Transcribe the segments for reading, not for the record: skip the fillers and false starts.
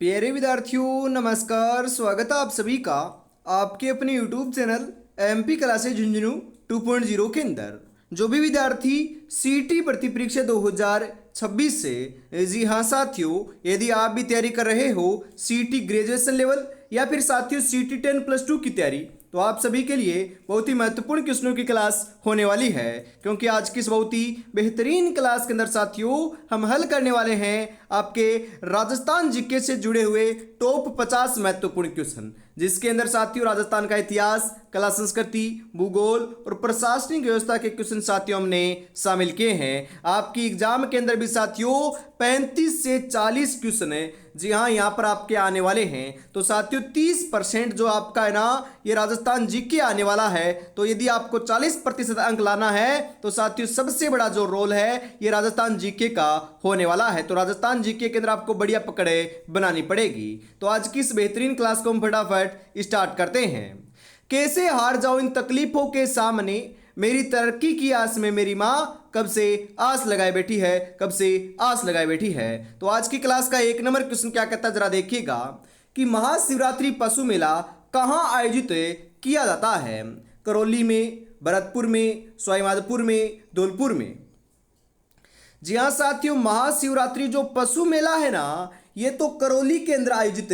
प्यारे विद्यार्थियों नमस्कार। स्वागत है आप सभी का आपके अपने YouTube channel MP classes Jhunjhunu 2.0 के अंदर। जो भी विद्यार्थी सीटी भर्ती परीक्षा 2026 से, जी हाँ साथियों, यदि आप भी तैयारी कर रहे हो सीटी ग्रेजुएशन लेवल या फिर साथियों सीटी 10+2 की तैयारी, तो आप सभी के लिए बहुत ही महत्वपूर्ण क्वेश्चनों की क्लास होने वाली है। क्योंकि आज की इस बहुत ही बेहतरीन क्लास के अंदर साथियों हम हल करने वाले हैं आपके राजस्थान जीके से जुड़े हुए टॉप 50 महत्वपूर्ण क्वेश्चन, जिसके अंदर साथियों राजस्थान का इतिहास, कला संस्कृति, भूगोल और प्रशासनिक व्यवस्था के क्वेश्चन साथियों हमने शामिल किए हैं। आपकी एग्जाम के अंदर भी साथियों 35 से 40 क्वेश्चन है, जी हाँ, यहाँ पर आपके आने वाले हैं। तो साथियों 30% जो आपका है ना ये राजस्थान जीके आने वाला है। तो यदि आपको 40% अंक लाना है तो साथियों सबसे बड़ा जो रोल है ये राजस्थान जीके का होने वाला है। तो राजस्थान जीके के अंदर आपको बढ़िया पकड़े बनानी पड़ेगी। तो आज की इस बेहतरीन क्लास को हम फटाफट स्टार्ट करते हैं। कैसे हार जाओ इन तकलीफों के सामने, मेरी तरक्की की आस में मेरी माँ कब से आस लगाए बैठी है, कब से आस लगाए बैठी है। तो आज की क्लास का 1 नंबर क्वेश्चन क्या कहता है जरा देखिएगा कि महाशिवरात्रि पशु मेला कहाँ आयोजित किया जाता है। करौली में, भरतपुर में, सवाईमाधोपुर में, धौलपुर में। जी हाँ साथियों, महाशिवरात्रि जो पशु मेला है ना ये तो करौली के अंदर आयोजित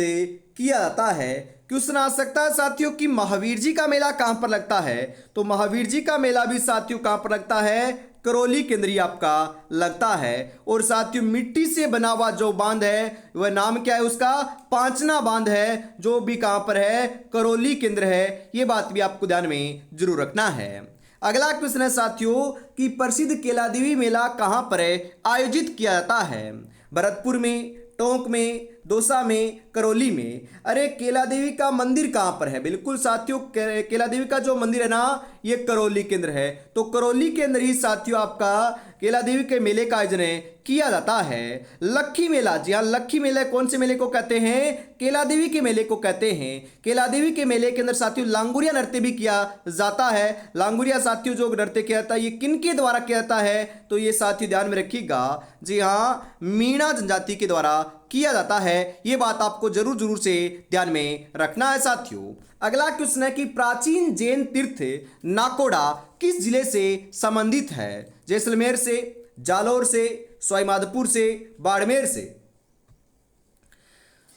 किया जाता है। क्वेश्चन आ सकता है साथियों कि महावीर जी का मेला कहां पर लगता है। तो महावीर जी का मेला भी साथियों कहां पर लगता है, करौली के अंदर ही आपका लगता है। और साथियों मिट्टी से बना हुआ जो बांध है वह नाम क्या है उसका, पांचना बांध है, जो भी कहां पर है, करौली के अंदर है। ये बात भी आपको ध्यान में जरूर रखना है। अगला क्वेश्चन है साथियों कि प्रसिद्ध केला देवी मेला कहां पर आयोजित किया जाता है। भरतपुर में, टोंक में, दौसा में, करौली में। अरे केला देवी का मंदिर कहां पर है, बिल्कुल साथियों केला देवी का जो मंदिर है ना ये करौली के अंदर है। तो करौली के अंदर ही साथियों आपका केला देवी के मेले का आयोजन किया जाता है। लक्खी मेला, जी हाँ लक्खी मेला कौन से मेले को कहते हैं, केला देवी के मेले को कहते हैं। केला देवी के मेले के अंदर साथियों लांगुरिया नृत्य भी किया जाता है। लांगुरिया साथियों जो नृत्य किया जाता है ये किनके द्वारा किया जाता है, तो ये साथियों ध्यान में रखिएगा, जी हाँ मीणा जनजाति के द्वारा किया जाता है। ये बात आपको जरूर जरूर से ध्यान में रखना है साथियों। अगला क्वेश्चन है कि प्राचीन जैन तीर्थ नाकोड़ा किस जिले से संबंधित है। जैसलमेर से, जालौर से, सवाईमाधोपुर से, बाड़मेर से।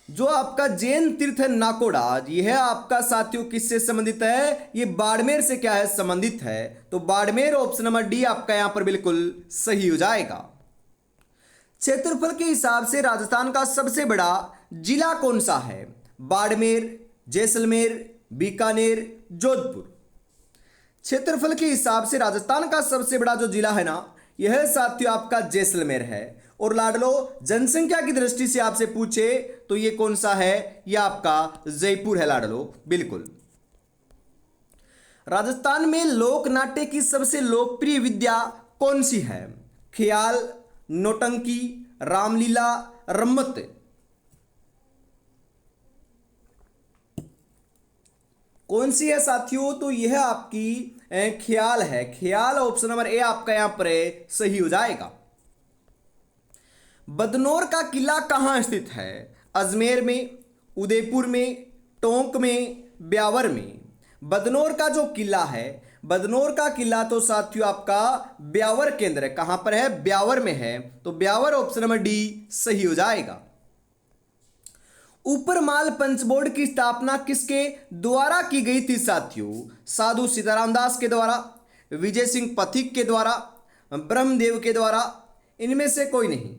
जो आपका जैन तीर्थ है नाकोड़ा यह आपका साथियों किससे संबंधित है, ये बाड़मेर से क्या है संबंधित है। तो बाड़मेर ऑप्शन नंबर डी आपका यहां पर बिल्कुल सही हो जाएगा। क्षेत्रफल के हिसाब से राजस्थान का सबसे बड़ा जिला कौन सा है। बाड़मेर, जैसलमेर, बीकानेर, जोधपुर। क्षेत्रफल के हिसाब से राजस्थान का सबसे बड़ा जो जिला है ना यह साथियों आपका जैसलमेर है। और लाडलो जनसंख्या की दृष्टि से आपसे पूछे तो ये कौन सा है, यह आपका जयपुर है लाडलो, बिल्कुल। राजस्थान में लोक नाट्य की सबसे लोकप्रिय विद्या कौन सी है। ख्याल, नौटंकी, रामलीला, रम्मत। कौन सी है साथियों, तो यह आपकी ख्याल है। ख्याल ऑप्शन नंबर ए आपका यहां पर सही हो जाएगा। बदनौर का किला कहां स्थित है। अजमेर में, उदयपुर में, टोंक में, ब्यावर में। बदनौर का जो किला है, बदनौर का किला तो साथियों आपका ब्यावर के अंदर है। कहां पर है, ब्यावर में है। तो ब्यावर ऑप्शन नंबर डी सही हो जाएगा। ऊपरमाल पंचबोर्ड की स्थापना किसके द्वारा की गई थी साथियों। साधु सीताराम दास के द्वारा, विजय सिंह पथिक के द्वारा, ब्रह्मदेव के द्वारा, इनमें से कोई नहीं।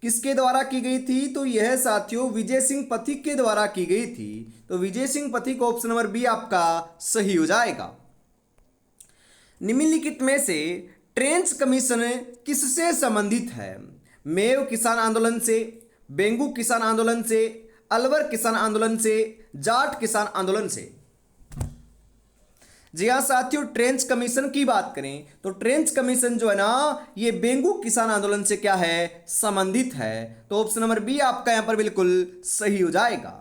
किसके द्वारा की गई थी, तो यह साथियों विजय सिंह पथिक के द्वारा की गई थी। तो Vijay Singh Pathik option number B आपका सही हो जाएगा। निम्नलिखित में से ट्रेंच कमीशन किससे संबंधित है। मेव किसान आंदोलन से, बेंगू किसान आंदोलन से, अलवर किसान आंदोलन से, जाट किसान आंदोलन से। जी हाँ साथियों, ट्रेंच कमीशन की बात करें तो ट्रेंच कमीशन जो है ना ये बेंगू किसान आंदोलन से क्या है, संबंधित है। तो ऑप्शन नंबर बी आपका यहां पर बिल्कुल सही हो जाएगा।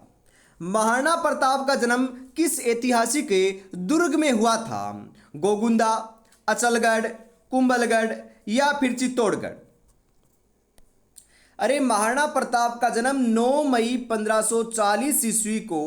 महाराणा प्रताप का जन्म किस ऐतिहासिक दुर्ग में हुआ था। गोगुंदा, अचलगढ़, कुंभलगढ़ या फिर चित्तौड़गढ़। अरे महाराणा प्रताप का जन्म 9 मई 1540 ईस्वी को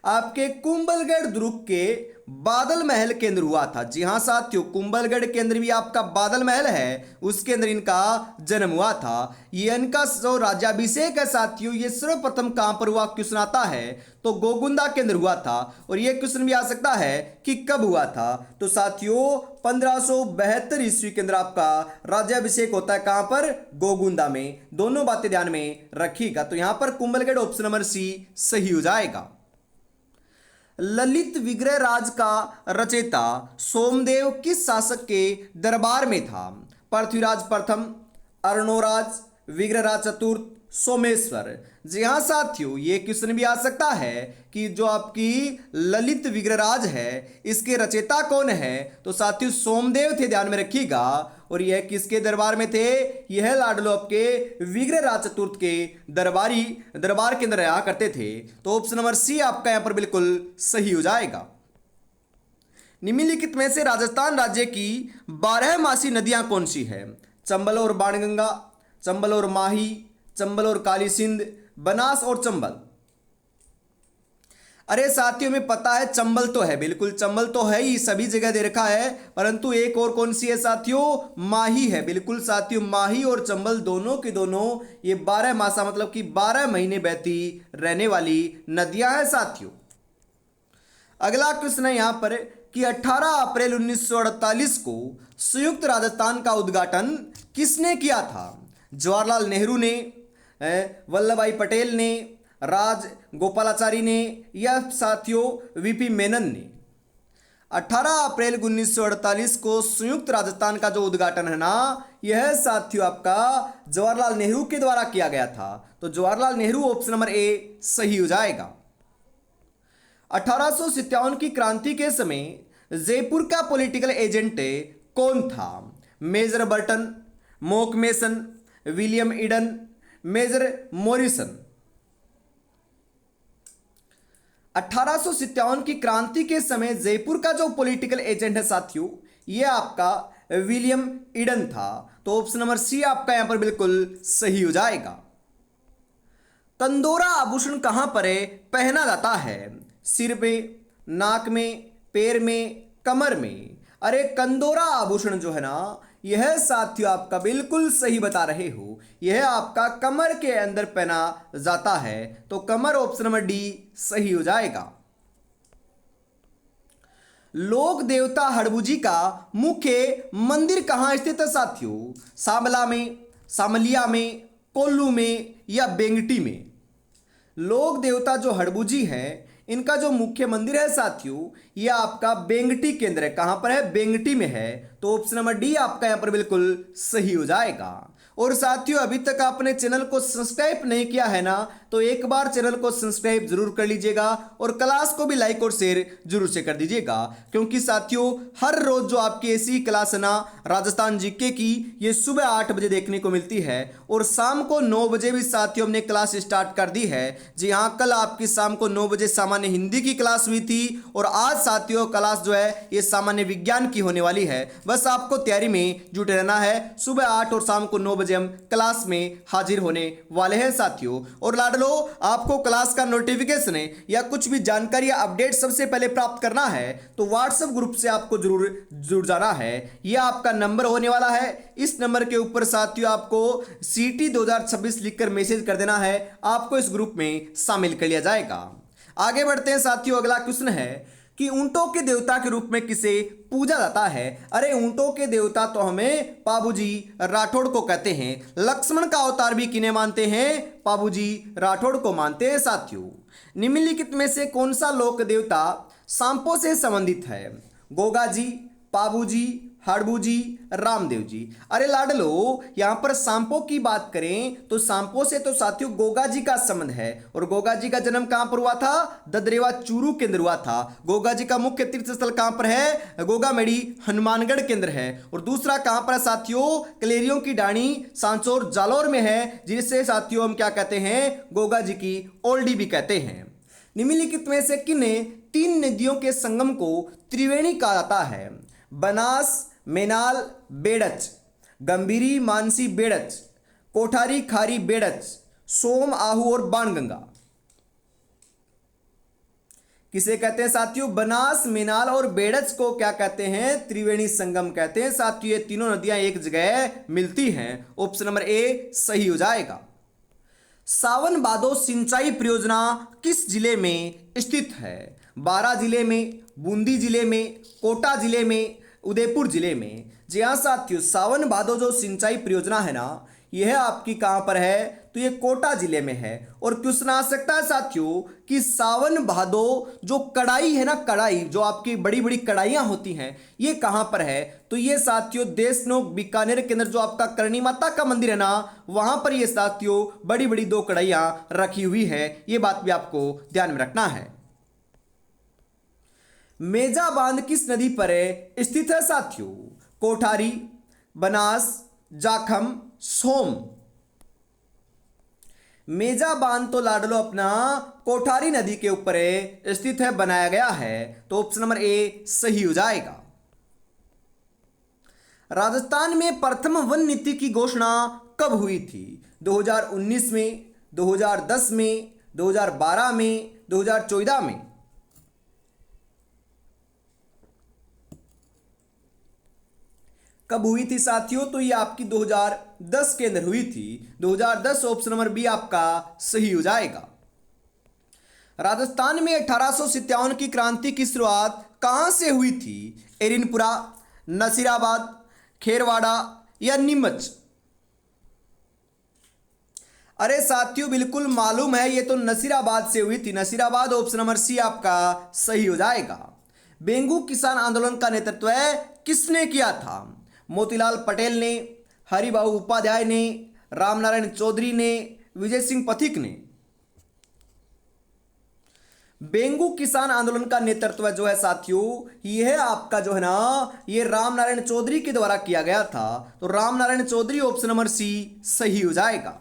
आपके कुंभलगढ़ दुर्ग के बादल महल के अंदर हुआ था। जी हाँ साथियों, कुंभलगढ़ के अंदर भी आपका बादल महल है, उसके अंदर इनका जन्म हुआ था। ये इनका जो राज्याभिषेक है साथियों, ये सर्वप्रथम कहां पर हुआ क्वेश्चन आता है तो गोगुंदा के अंदर हुआ था। और ये क्वेश्चन भी आ सकता है कि कब हुआ था, तो साथियों 1572 ईस्वी के अंदर आपका राज्याभिषेक होता है। कहां पर? गोगुंदा में। दोनों बातें ध्यान में रखिएगा। तो यहां पर कुंभलगढ़ ऑप्शन नंबर सी सही हो जाएगा। ललित विग्रह राज का रचयिता सोमदेव किस शासक के दरबार में था? पृथ्वीराज प्रथम, अर्णोराज, विग्रहराज चतुर्थ, सोमेश्वर। जी हाँ साथियों, ये क्वेश्चन भी आ सकता है कि जो आपकी ललित विग्रहराज है इसके रचयिता कौन है, तो साथियों सोमदेव थे, ध्यान में रखिएगा। और यह किसके दरबार में थे? यह लाडलो आपके विग्रहराज चतुर्थ के दरबार के अंदर रहा करते थे। तो ऑप्शन नंबर सी आपका यहां पर बिल्कुल सही हो जाएगा। निम्नलिखित में से राजस्थान राज्य की 12 मासी नदियां कौन सी है? चंबल और बाणगंगा, चंबल और माही, चंबल और काली सिंध, बनास और चंबल। अरे साथियों में पता है चंबल तो है, बिल्कुल चंबल तो है ही, सभी जगह दे रखा है, परंतु एक और कौन सी है साथियों? माही है। बिल्कुल साथियों, माही और चंबल दोनों के दोनों ये 12 मासा मतलब कि 12 महीने बहती रहने वाली नदियां हैं साथियों। अगला क्वेश्चन है यहां पर कि 18 अप्रैल 1948 को संयुक्त राजस्थान का उद्घाटन किसने किया था? जवाहरलाल नेहरू ने, वल्लभ भाई पटेल ने, राज गोपालाचारी ने, या साथियों वीपी मेनन ने? 18 अप्रैल 1948 को संयुक्त राजस्थान का जो उद्घाटन है ना, यह साथियों आपका जवाहरलाल नेहरू के द्वारा किया गया था। तो Jawaharlal Nehru option number A सही हो जाएगा। 1857 की क्रांति के समय जयपुर का पॉलिटिकल एजेंट कौन था? Major Burton, Monck Mason, William Eden, Major Morrison. 1857 की क्रांति के समय जयपुर का जो पॉलिटिकल एजेंट है साथियों, यह आपका विलियम ईडन था। तो ऑप्शन नंबर सी आपका यहां पर बिल्कुल सही हो जाएगा। कंदोरा आभूषण कहां पर पहना जाता है? सिर में, नाक में, पैर में, कमर में। अरे कंदोरा आभूषण जो है ना, यह साथियों आपका बिल्कुल सही बता रहे हो, यह आपका कमर के अंदर पहना जाता है। तो कमर ऑप्शन नंबर डी सही हो जाएगा। लोक देवता हड़बूजी का मुख्य मंदिर कहां स्थित है साथियों? सांबला में, सामलिया में, कोल्लू में, या बेंगटी में? लोक देवता जो हड़बूजी है इनका जो मुख्य मंदिर है साथियों, यह आपका बेंगटी के अंदर है। कहां पर है? बेंगटी में है। तो ऑप्शन नंबर डी आपका यहां पर बिल्कुल सही हो जाएगा। और साथियों अभी तक आपने चैनल को सब्सक्राइब नहीं किया है ना, तो एक बार चैनल को सब्सक्राइब जरूर कर लीजिएगा और क्लास को भी लाइक और शेयर जरूर से कर दीजिएगा, क्योंकि साथियों हर रोज जो आपकी ऐसी क्लास है ना राजस्थान जीके की, ये सुबह 8 बजे देखने को मिलती है और शाम को 9 बजे भी साथियों हमने क्लास स्टार्ट कर दी है। जी हाँ, कल आपकी शाम को 9 बजे सामान्य हिंदी की क्लास हुई थी और आज साथियों क्लास जो है ये सामान्य विज्ञान की होने वाली है। बस आपको तैयारी में जुटे रहना है। सुबह 8 और शाम को 9 बजे हम क्लास में हाजिर होने वाले हैं साथियों। और लाडलो आपको क्लास का नोटिफिकेशन या कुछ भी जानकारी या अपडेट सबसे पहले प्राप्त करना है तो व्हाट्सएप ग्रुप से आपको जरूर जुड़ जाना है। यह आपका नंबर होने वाला है। इस नंबर के ऊपर साथियों आपको सीटी 2026 लिखकर मैसेज कर देना है, आपको इस ग्रुप में शामिल कर लिया जाएगा। आगे बढ़ते हैं साथियों। अगला क्वेश्चन है कि ऊंटों के देवता के रूप में किसे पूजा जाता है? अरे ऊंटों के देवता तो हमें पाबूजी राठौड़ को कहते हैं। लक्ष्मण का अवतार भी किन्हें मानते हैं? पाबूजी राठौड़ को मानते हैं साथियों। निम्नलिखित में से कौन सा लोक देवता सांपों से संबंधित है? गोगा जी, पाबूजी, हड़बूजी, रामदेव जी। अरे लाडलो यहां पर सांपों की बात करें तो सांपों से तो साथियों गोगा जी का संबंध है। और गोगा जी का जन्म कहां पर हुआ था? ददरेवा चूरू के अंदर हुआ था। गोगा जी का मुख्य तीर्थ स्थल कहां पर है? गोगामेड़ी हनुमानगढ़ के अंदर है। और दूसरा कहां पर है साथियों? कलेरियों की डाणी सांचौर जालौर में है, जिसे साथियों हम क्या कहते हैं? गोगा जी की ओल्डी भी कहते हैं। निम्नलिखित में से किन्हें 3 नदियों के संगम को त्रिवेणी कहा जाता है? बनास, मेनाल, बेड़च। गंभीरी, मानसी, बेड़च। कोठारी, खारी, बेड़च, सोम, आहू और बाणगंगा किसे कहते हैं साथियों? बनास, मेनाल और बेड़च को क्या कहते हैं? त्रिवेणी संगम कहते हैं साथियों। ये तीनों नदियां एक जगह मिलती हैं। ऑप्शन नंबर ए सही हो जाएगा। सावन भादो सिंचाई परियोजना किस जिले में स्थित है? बारां जिले में, बूंदी जिले में, कोटा जिले में, उदयपुर जिले में। जी हाँ साथियों, सावन भादो जो सिंचाई परियोजना है ना, यह आपकी कहां पर है? तो ये कोटा जिले में है। और क्वेश्चन आ सकता है साथियों कि सावन भादो जो कढ़ाई है ना, कढ़ाई जो आपकी बड़ी बड़ी कढ़ाइयां होती हैं, ये कहां पर है? तो ये साथियों देशनोक बीकानेर के अंदर जो आपका करणी माता का मंदिर है ना, वहां पर ये साथियों बड़ी बड़ी दो कढ़ाइयां रखी हुई है। ये बात भी आपको ध्यान में रखना है। मेजा बांध किस नदी पर स्थित है साथियों? कोठारी, बनास, जाखम, सोम। मेजा बांध तो लाडलो अपना कोठारी नदी के ऊपर स्थित है, बनाया गया है। तो ऑप्शन नंबर ए सही हो जाएगा। राजस्थान में प्रथम वन नीति की घोषणा कब हुई थी? 2019 में, 2010 में, 2012 में, 2014 में। कब हुई थी साथियों? तो ये आपकी 2010 के अंदर हुई थी। 2010 ऑप्शन नंबर बी आपका सही हो जाएगा। राजस्थान में 1857 की क्रांति की शुरुआत कहां से हुई थी? एरिनपुरा, नसीराबाद, खेरवाड़ा या नीमच? अरे साथियों बिल्कुल मालूम है, ये तो नसीराबाद से हुई थी। नसीराबाद ऑप्शन नंबर सी आपका सही हो जाएगा। बेंगू किसान आंदोलन का नेतृत्व किसने किया था? मोतीलाल पटेल ने, हरिबाबू उपाध्याय ने, रामनारायण चौधरी ने, विजय सिंह पथिक ने। बेंगू किसान आंदोलन का नेतृत्व जो है साथियों, यह आपका जो है ना, ये रामनारायण चौधरी के द्वारा किया गया था। तो Ramnarayan Chaudhary option number C सही हो जाएगा।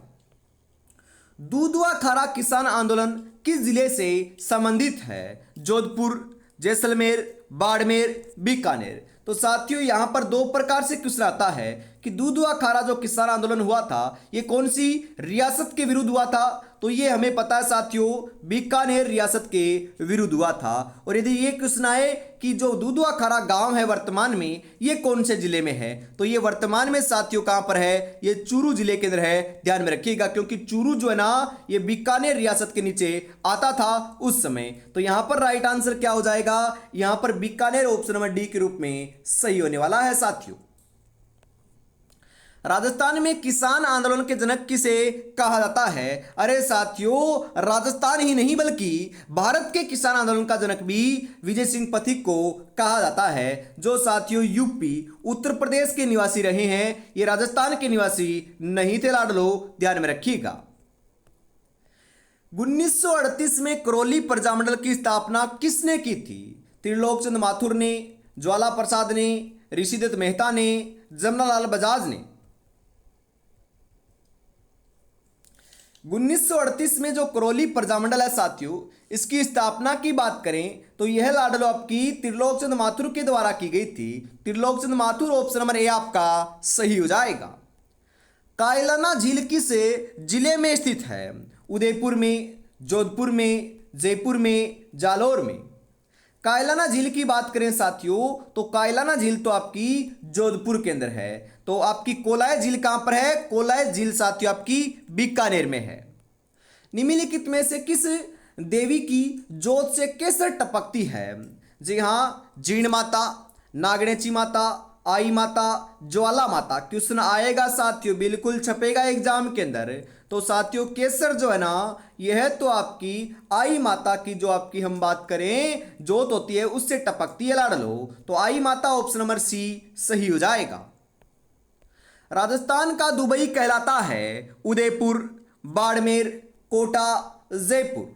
दूधवा खारा किसान आंदोलन किस जिले से संबंधित है? जोधपुर, जैसलमेर, बाड़मेर, बीकानेर। तो साथियों यहां पर दो प्रकार से क्वेश्चन आता है कि दूधवा खारा जो किसान आंदोलन हुआ था, ये कौन सी रियासत के विरुद्ध हुआ था? तो ये हमें पता है साथियों, बीकानेर रियासत के विरुद्ध हुआ था। और यदि ये क्वेश्चन आए कि जो दूधवा खारा गांव है वर्तमान में, ये कौन से जिले में है? तो ये वर्तमान में साथियों कहां पर है? ये चूरू जिले के अंदर है। ध्यान में रखिएगा, क्योंकि चूरू जो है ना, ये बीकानेर रियासत के नीचे आता था उस समय। तो यहां पर राइट आंसर क्या हो जाएगा? यहां पर बीकानेर ऑप्शन नंबर डी के रूप में सही होने वाला है साथियों। राजस्थान में किसान आंदोलन के जनक किसे कहा जाता है? अरे साथियों, राजस्थान ही नहीं बल्कि भारत के किसान आंदोलन का जनक भी विजय सिंह पथिक को कहा जाता है, जो साथियों यूपी, उत्तर प्रदेश के निवासी रहे हैं। ये राजस्थान के निवासी नहीं थे लाडलो, ध्यान में रखिएगा। 1938 में करौली प्रजामंडल की स्थापना किसने की थी? त्रिलोकचंद माथुर ने, ज्वाला प्रसाद ने, ऋषिदत्त मेहता ने, जमनालाल बजाज ने। 1938 में जो करौली प्रजामंडल है साथियों, इसकी स्थापना की बात करें तो यह लाडलो आपकी त्रिलोकचंद माथुर के द्वारा की गई थी। Trilokchand Mathur option number A आपका सही हो जाएगा। कायलाना झील किस जिले में स्थित है? उदयपुर में, जोधपुर में, जयपुर में, जालौर में। कायलाना झील की बात करें साथियों, तो कायलाना झील तो आपकी जोधपुर के अंदर है। तो आपकी कोलाय झील कहां पर है? कोलाय झील साथियों आपकी बीकानेर में है। निम्नलिखित में से किस देवी की जोत से केसर टपकती है? जी हां, जीण माता, नागणेची माता, आई माता, ज्वाला माता। क्वेश्चन आएगा साथियों, बिल्कुल छपेगा एग्जाम के अंदर। तो साथियों केसर जो है ना, यह तो आपकी आई माता की जो आपकी हम बात करें जोत होती है उससे टपकती है लाडलो। तो आई माता ऑप्शन नंबर सी सही हो जाएगा। राजस्थान का दुबई कहलाता है? उदयपुर, बाड़मेर, कोटा, जयपुर।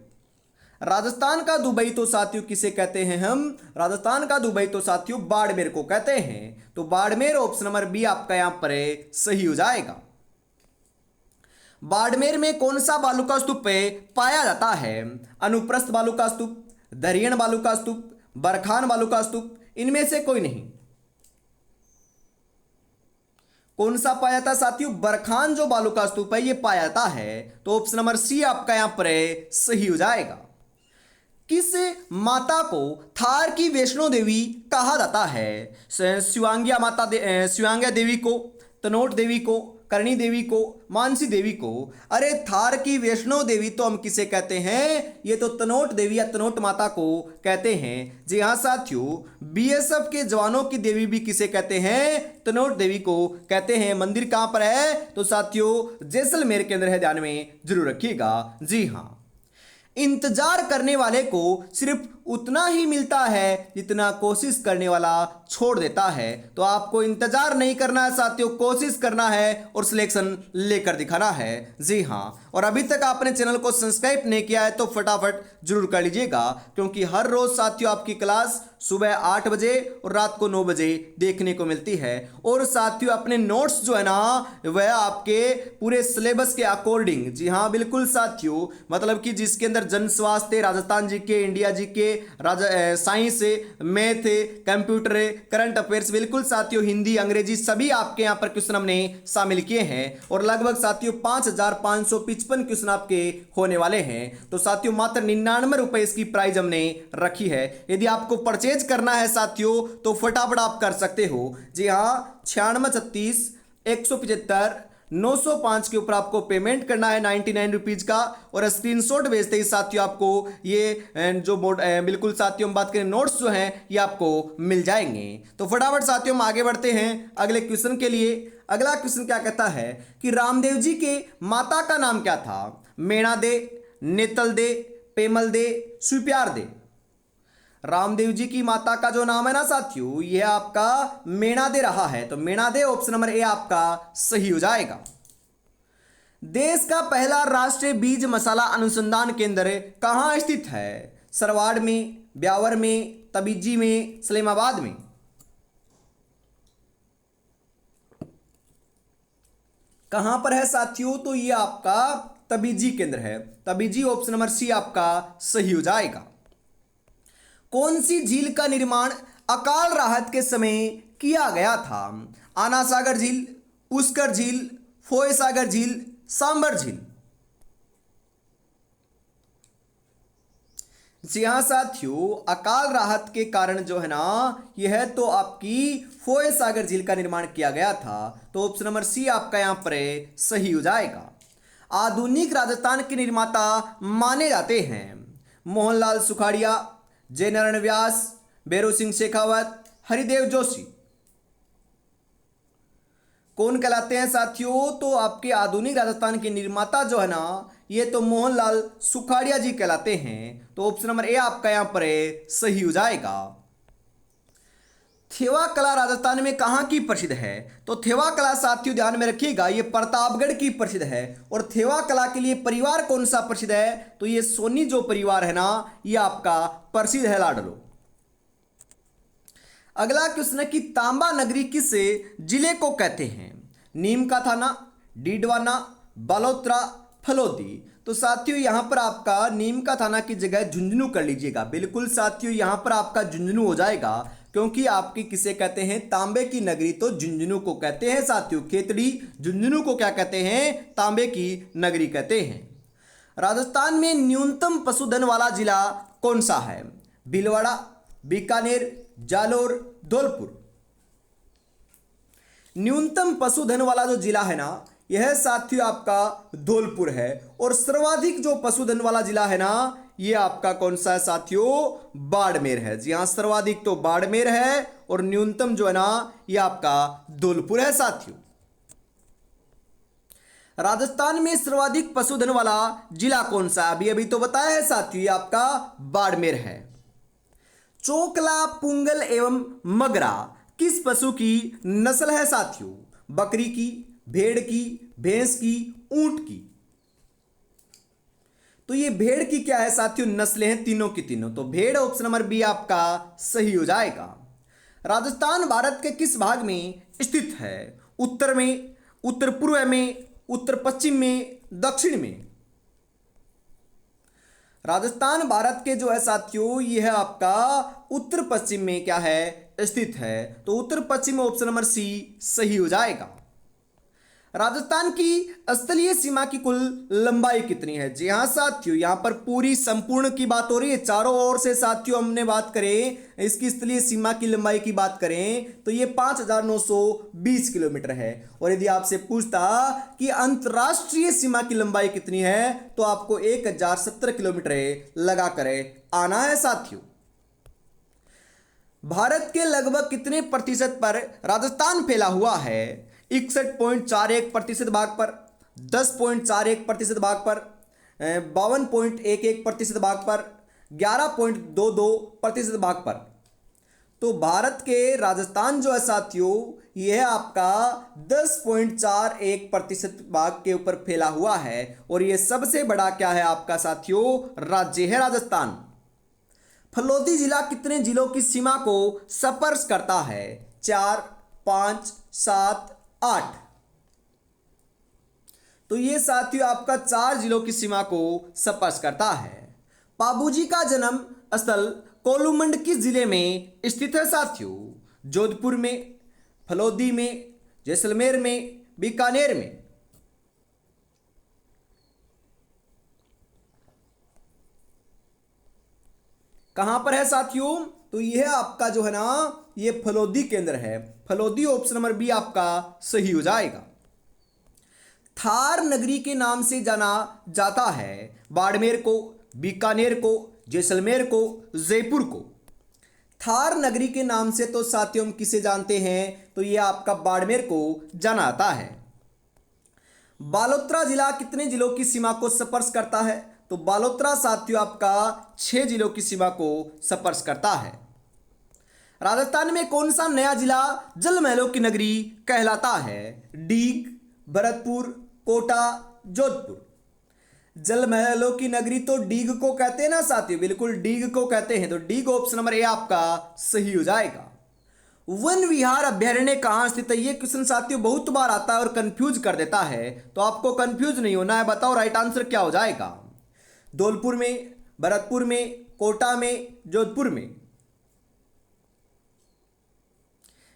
राजस्थान का दुबई तो साथियों किसे कहते हैं हम? राजस्थान का दुबई तो साथियों बाड़मेर को कहते हैं। तो बाड़मेर ऑप्शन नंबर बी आपका यहां पर सही हो जाएगा। बाड़मेर में कौन सा बालू का स्तूप पाया जाता है? अनुप्रस्थ बालू का स्तूप, दरियण बालू का स्तूप, बरखान बालू का स्तूप, इनमें से कोई नहीं। कौन सा पाया जाता है साथियों? बरखान जो बालू का स्तूप है ये पाया जाता है। तो ऑप्शन नंबर सी आपका यहां पर सही हो जाएगा। किस माता को थार की वैष्णो देवी कहा जाता है? शिवांग्या देवी को, तनोट देवी को, करणी देवी को, मानसी देवी को। अरे थार की वैष्णो देवी तो हम किसे कहते हैं? ये तो तनोट देवी या तनोट माता को कहते हैं। जी हाँ साथियों, बीएसएफ के जवानों की देवी भी किसे कहते हैं? तनोट देवी को कहते हैं। मंदिर कहां पर है? तो साथियों जैसलमेर के अंदर है, ध्यान में जरूर रखिएगा। जी हाँ, इंतजार करने वाले को सिर्फ उतना ही मिलता है जितना कोशिश करने वाला छोड़ देता है। तो आपको इंतजार नहीं करना है साथियों, कोशिश करना है और सिलेक्शन लेकर दिखाना है। जी हाँ, और अभी तक आपने चैनल को सब्सक्राइब नहीं किया है तो फटाफट जरूर कर लीजिएगा, क्योंकि हर रोज साथियों आपकी क्लास सुबह 8 बजे और रात को 9 बजे देखने को मिलती है। और साथियों अपने नोट्स जो है ना वह आपके पूरे सिलेबस के अकॉर्डिंग, जी हाँ बिल्कुल साथियों, मतलब कि जिसके अंदर जन स्वास्थ्य, Rajasthan GK, India GK, science, math, computer, current affairs, बिल्कुल साथियों हिंदी, अंग्रेजी सभी आपके यहाँ पर क्वेश्चन हमने शामिल किए हैं। और लगभग साथियों 5555 क्वेश्चन आपके होने वाले हैं। तो साथियों मात्र 99 रुपए इसकी प्राइस हमने रखी है। यदि आपको परचेज करना है साथियों तो फटाफट आप कर सकते हो। जी हाँ, 9636 175 905 के ऊपर आपको पेमेंट करना है 99 रुपीज का, और स्क्रीनशॉट भेजते ही साथियों आपको ये जो बिल्कुल साथियों हम बात करें नोट्स जो हैं ये आपको मिल जाएंगे। तो फटाफट साथियों हम आगे बढ़ते हैं अगले क्वेश्चन के लिए। अगला क्वेश्चन क्या कहता है कि रामदेव जी के माता का नाम क्या था? मेणा दे, नेतल दे, पेमल दे, सुप्यार दे। रामदेव जी की माता का जो नाम है ना साथियों यह आपका मेणा दे रहा है। तो मेणा दे ऑप्शन नंबर ए आपका सही हो जाएगा। देश का पहला राष्ट्रीय बीज मसाला अनुसंधान केंद्र कहां स्थित है? सरवाड़ में, ब्यावर में, तबीजी में, सलेमाबाद में। कहां पर है साथियों? तो ये आपका तबीजी केंद्र है। तबीजी ऑप्शन नंबर सी आपका सही हो जाएगा। कौन सी झील का निर्माण अकाल राहत के समय किया गया था? आना सागर झील, पुष्कर झील, फोय सागर झील, सांबर झील। जी हाँ साथियों, अकाल राहत के कारण जो है ना यह तो आपकी फोय सागर झील का निर्माण किया गया था। तो ऑप्शन नंबर सी आपका यहां पर सही हो जाएगा। आधुनिक राजस्थान के निर्माता माने जाते हैं मोहनलाल सुखाड़िया, जयनारायण व्यास, भैरव सिंह शेखावत, हरिदेव जोशी। कौन कहलाते हैं साथियों? तो आपके आधुनिक राजस्थान के निर्माता जो है ना ये तो मोहनलाल सुखाड़िया जी कहलाते हैं। तो ऑप्शन नंबर ए आपका यहां पर सही हो जाएगा। थेवा कला राजस्थान में कहां की प्रसिद्ध है? तो थेवा कला साथियों ध्यान में रखिएगा ये प्रतापगढ़ की प्रसिद्ध है। और थेवा कला के लिए परिवार कौन सा प्रसिद्ध है? तो ये सोनी जो परिवार है ना ये आपका प्रसिद्ध है लाडलो। अगला क्वेश्चन है कि तांबा नगरी किस जिले को कहते हैं? नीम का थाना, डीडवाना, बालोतरा, फलोदी। तो साथियों यहां पर आपका नीम का थाना की जगह झुंझुनू कर लीजिएगा। बिल्कुल साथियों यहां पर आपका झुंझुनू हो जाएगा, क्योंकि आपकी किसे कहते हैं? तांबे की नगरी तो झुंझुनू को कहते हैं साथियों। खेतड़ी झुंझुनू को क्या कहते हैं? तांबे की नगरी कहते हैं। राजस्थान में न्यूनतम पशुधन वाला जिला कौन सा है? भीलवाड़ा, बीकानेर, जालोर, धौलपुर। न्यूनतम पशुधन वाला जो जिला है ना यह साथियों आपका धौलपुर है। और सर्वाधिक जो पशुधन वाला जिला है ना ये आपका कौन सा है साथियों? बाड़मेर है। जी हां, सर्वाधिक तो बाड़मेर है और न्यूनतम जो है ना ये आपका धौलपुर है साथियों। राजस्थान में सर्वाधिक पशुधन वाला जिला कौन सा? अभी अभी तो बताया है साथियों, ये आपका बाड़मेर है। चोकला, पुंगल एवं मगरा किस पशु की नस्ल है साथियों? बकरी की, भेड़ की, भैंस की, ऊंट की। तो ये भेड़ की क्या है साथियों? नस्लें हैं तीनों की तीनों। तो भेड़ ऑप्शन नंबर बी आपका सही हो जाएगा। राजस्थान भारत के किस भाग में स्थित है? उत्तर में, उत्तर पूर्व में, उत्तर पश्चिम में, दक्षिण में। राजस्थान भारत के जो है साथियों यह आपका उत्तर पश्चिम में क्या है? स्थित है। तो उत्तर पश्चिम में ऑप्शन नंबर सी सही हो जाएगा। राजस्थान की स्थलीय सीमा की कुल लंबाई कितनी है? जी हाँ साथियों, यहाँ पर पूरी संपूर्ण की बात हो रही है, चारों ओर से साथियों हमने बात करें इसकी स्थलीय सीमा की लंबाई की बात करें तो ये 5,920 किलोमीटर है। और यदि आपसे पूछता कि अंतर्राष्ट्रीय सीमा की लंबाई कितनी है तो आपको 1,070 किलोमीटर लगा कर आना है साथियों। भारत के लगभग कितने प्रतिशत पर राजस्थान फैला हुआ है? 61.41% भाग पर, 10.41% भाग पर, 52.11% भाग पर, 11.22% भाग पर। तो भारत के राजस्थान जो है साथियों यह आपका 10.41% भाग के ऊपर फैला हुआ है और यह सबसे बड़ा क्या है आपका साथियों? राज्य है राजस्थान। फलोदी जिला कितने जिलों की सीमा को स्पर्श करता है? 4, 5, 7, 8। तो ये साथियों आपका 4 जिलों की सीमा को स्पर्श करता है। बाबूजी का जन्म स्थल कोलूमंड किस जिले में स्थित है साथियों? जोधपुर में, फलोदी में, जैसलमेर में, बीकानेर में। कहां पर है साथियों? तो यह आपका जो है ना ये फलोदी केंद्र है। फलोदी ऑप्शन नंबर बी आपका सही हो जाएगा। थार नगरी के नाम से जाना जाता है बाड़मेर को, बीकानेर को, जैसलमेर को, जयपुर को। थार नगरी के नाम से तो साथियों हम किसे जानते हैं? तो यह आपका बाड़मेर को जाना जाता है। बालोतरा जिला कितने जिलों की सीमा को स्पर्श करता है? तो बालोतरा साथियों आपका 6 जिलों की सीमा को स्पर्श करता है। राजस्थान में कौन सा नया जिला जल महलों की नगरी कहलाता है? डीग, भरतपुर, कोटा, जोधपुर। जल महलों की नगरी तो डीग को कहते हैं ना साथियों, बिल्कुल डीग को कहते हैं। तो डीग ऑप्शन नंबर ए आपका सही हो जाएगा। वन विहार अभ्यारण्य कहाँ स्थित है? ये क्वेश्चन साथियों बहुत बार आता है और कंफ्यूज कर देता है, तो आपको कंफ्यूज नहीं होना है। बताओ राइट आंसर क्या हो जाएगा? धौलपुर में, भरतपुर में, कोटा में, जोधपुर में।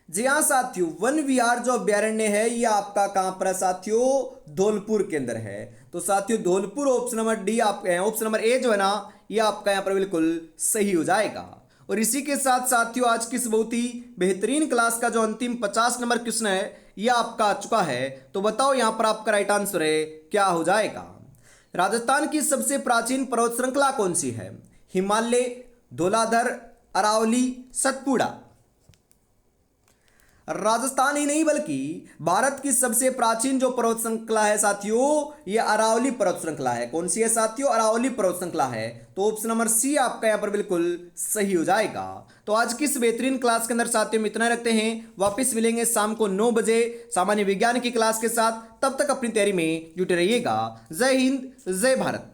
जी हाँ साथियों, वन विहार जो अभ्यारण्य है ये आपका कहां पर है साथियों? धौलपुर के अंदर है। तो साथियों धौलपुर ऑप्शन नंबर डी आप ऑप्शन नंबर ए जो है ना ये आपका यहां पर बिल्कुल सही हो जाएगा। और इसी के साथ साथियों आज की इस बहुत ही बेहतरीन क्लास का जो अंतिम 50 नंबर क्वेश्चन है ये आपका आ चुका है। तो बताओ यहां पर आपका राइट आंसर है क्या हो जाएगा? राजस्थान की सबसे प्राचीन पर्वत श्रृंखला कौन सी है? हिमालय, धौलाधर, अरावली, सतपुड़ा। राजस्थान ही नहीं बल्कि भारत की सबसे प्राचीन जो पर्वत श्रृंखला है साथियों ये अरावली पर्वत श्रृंखला है। कौन सी है साथियों? अरावली पर्वत श्रृंखला है। तो ऑप्शन नंबर सी आपका यहां पर बिल्कुल सही हो जाएगा। तो आज की इस बेहतरीन क्लास के अंदर साथियों हम इतना रखते हैं। वापस मिलेंगे शाम को 9 बजे सामान्य विज्ञान की क्लास के साथ। तब तक अपनी तैयारी में जुटे रहिएगा। जय हिंद, जय भारत।